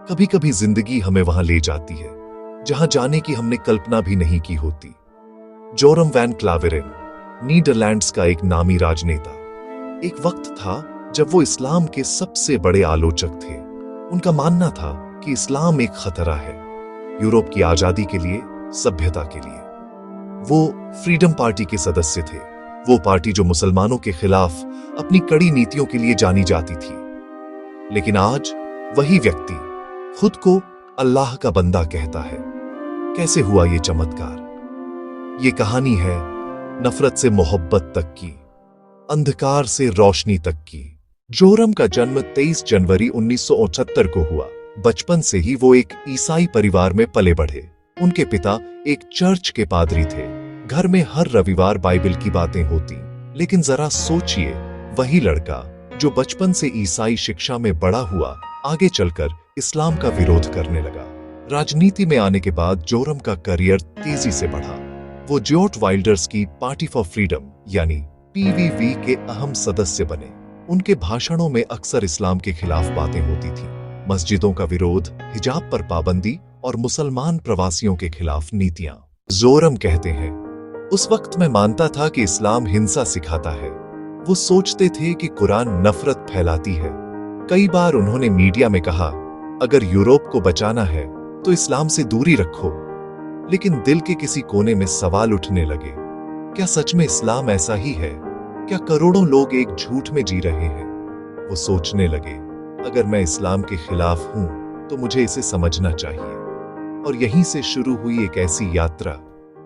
कभी कभी जिंदगी हमें वहां ले जाती है जहां जाने की हमने कल्पना भी नहीं की होती। जोरम वैन क्लावेरेन नीदरलैंड्स का एक नामी राजनेता। एक वक्त था जब वो इस्लाम के सबसे बड़े आलोचक थे। उनका मानना था कि इस्लाम एक खतरा है, यूरोप की आजादी के लिए, सभ्यता के लिए। वो फ्रीडम पार्टी के सदस्य थे, वो पार्टी जो मुसलमानों के खिलाफ अपनी कड़ी नीतियों के लिए जानी जाती थी। लेकिन आज वही व्यक्ति खुद को अल्लाह का बंदा कहता है। कैसे हुआ ये चमत्कार? ये कहानी है नफरत से मोहब्बत तक की, अंधकार से रोशनी तक की। जोरम का जन्म 23 जनवरी 1978 को हुआ। बचपन से ही वो एक ईसाई परिवार में पले बढ़े। उनके पिता एक चर्च के पादरी थे। घर में हर रविवार बाइबल की बातें होती। लेकिन जरा सोचिए, वही लड़का जो बचपन से ईसाई शिक्षा में बड़ा हुआ, आगे चलकर इस्लाम का विरोध करने लगा। राजनीति में आने के बाद जोरम का करियर तेजी से बढ़ा। वो जॉर्ज वाइल्डर्स की पार्टी फॉर फ्रीडम यानी पीवीवी के अहम सदस्य बने। उनके भाषणों में अक्सर इस्लाम के खिलाफ बातें होती थी। मस्जिदों का विरोध, हिजाब पर पाबंदी और मुसलमान प्रवासियों के खिलाफ नीतियां। जोरम कहते हैं, उस वक्त मैं मानता था कि इस्लाम हिंसा सिखाता है। वो सोचते थे कि कुरान नफरत फैलाती है। कई बार उन्होंने मीडिया में कहा, अगर यूरोप को बचाना है तो इस्लाम से दूरी रखो। लेकिन दिल के किसी कोने में सवाल उठने लगे, क्या सच में इस्लाम ऐसा ही है? क्या करोड़ों लोग एक झूठ में जी रहे हैं? वो सोचने लगे, अगर मैं इस्लाम के खिलाफ हूं तो मुझे इसे समझना चाहिए। और यहीं से शुरू हुई एक ऐसी यात्रा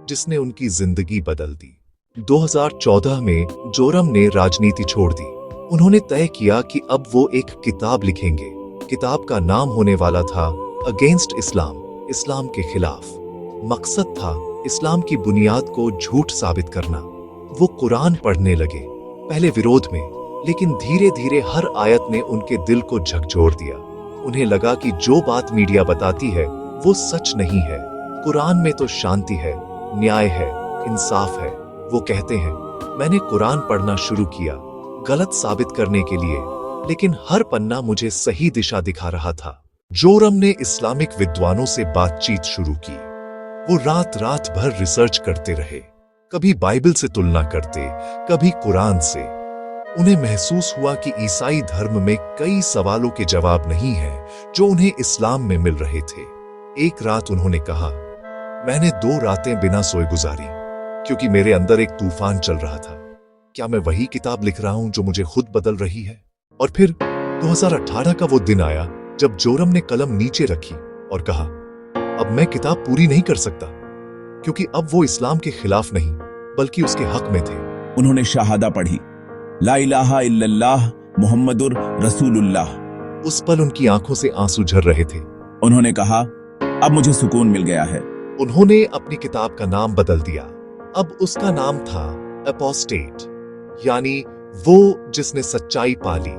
जिसने उनकी जिंदगी बदल दी। 2014 में जोरम ने राजनीति छोड़ दी। उन्होंने तय किया कि अब वो एक किताब लिखेंगे। किताब का नाम होने वाला था अगेंस्ट इस्लाम, इस्लाम के खिलाफ। मकसद था इस्लाम की बुनियाद को झूठ साबित करना। वो कुरान पढ़ने लगे, पहले विरोध में, लेकिन धीरे धीरे हर आयत ने उनके दिल को झकझोर दिया। उन्हें लगा कि जो बात मीडिया बताती है वो सच नहीं है। कुरान में तो शांति है, न्याय है, इंसाफ है। वो कहते हैं, मैंने कुरान पढ़ना शुरू किया गलत साबित करने के लिए, लेकिन हर पन्ना मुझे सही दिशा दिखा रहा था। जोरम ने इस्लामिक विद्वानों से बातचीत शुरू की। वो रात रात भर रिसर्च करते रहे, कभी बाइबल से तुलना करते, कभी कुरान से। उन्हें महसूस हुआ कि ईसाई धर्म में कई सवालों के जवाब नहीं हैं जो उन्हें इस्लाम में मिल रहे थे। एक रात उन्होंने कहा, मैंने 2 रातें बिना सोए गुजारी क्योंकि मेरे अंदर एक तूफान चल रहा था। क्या मैं वही किताब लिख रहा हूं जो मुझे खुद बदल रही है? और फिर 2018 का वो दिन आया जब जोरम ने कलम नीचे रखी और कहा, अब मैं किताब पूरी नहीं कर सकता, क्योंकि अब वो इस्लाम के खिलाफ नहीं बल्कि उसके हक में थे। उन्होंने शहादा पढ़ी, ला इलाहा इल्लल्लाह मुहम्मदुर रसूलुल्लाह। उस पल उनकी आंखों से आंसू झर रहे थे। उन्होंने कहा, अब मुझे सुकून मिल गया है। उन्होंने अपनी किताब का नाम बदल दिया। अब उसका नाम था अपोस्टेट, यानी वो जिसने सच्चाई पाली।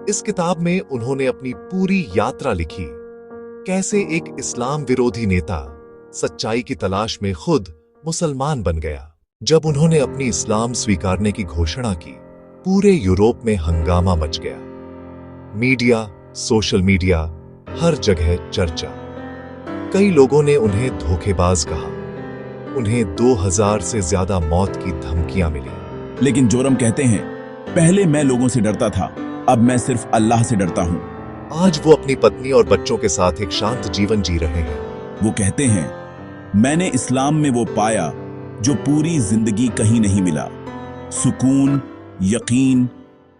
इस किताब में उन्होंने अपनी पूरी यात्रा लिखी, कैसे एक इस्लाम विरोधी नेता सच्चाई की तलाश में खुद मुसलमान बन गया। जब उन्होंने अपनी इस्लाम स्वीकारने की घोषणा की, पूरे यूरोप में हंगामा मच गया। मीडिया, सोशल मीडिया, हर जगह चर्चा। कई लोगों ने उन्हें धोखेबाज कहा। उन्हें 2000 से ज्यादा मौत की धमकियां मिली। लेकिन जोरम कहते हैं, पहले मैं लोगों से डरता था, अब मैं सिर्फ अल्लाह से डरता हूं। आज वो अपनी पत्नी और बच्चों के साथ एक शांत जीवन जी रहे हैं। वो कहते हैं, मैंने इस्लाम में वो पाया जो पूरी जिंदगी कहीं नहीं मिला, सुकून, यकीन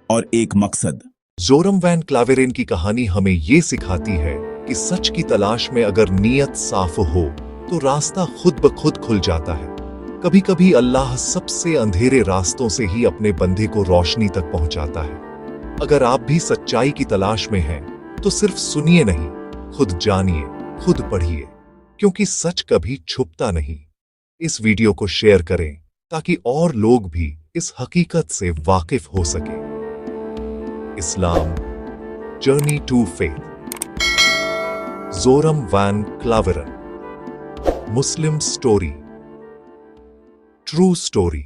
और एक मकसद। जोरम वैन क्लावेरेन की कहानी हमें ये सिखाती है कि सच की तलाश में अगर नीयत साफ हो तो रास्ता खुद ब खुद खुल जाता है। कभी कभी अल्लाह सबसे अंधेरे रास्तों से ही अपने बंदे को रोशनी तक पहुंचाता है। अगर आप भी सच्चाई की तलाश में हैं तो सिर्फ सुनिए नहीं, खुद जानिए, खुद पढ़िए, क्योंकि सच कभी छुपता नहीं। इस वीडियो को शेयर करें ताकि और लोग भी इस हकीकत से वाकिफ हो सके। Islam, journey to faith. Joram van Klaveren. Muslim story, true story.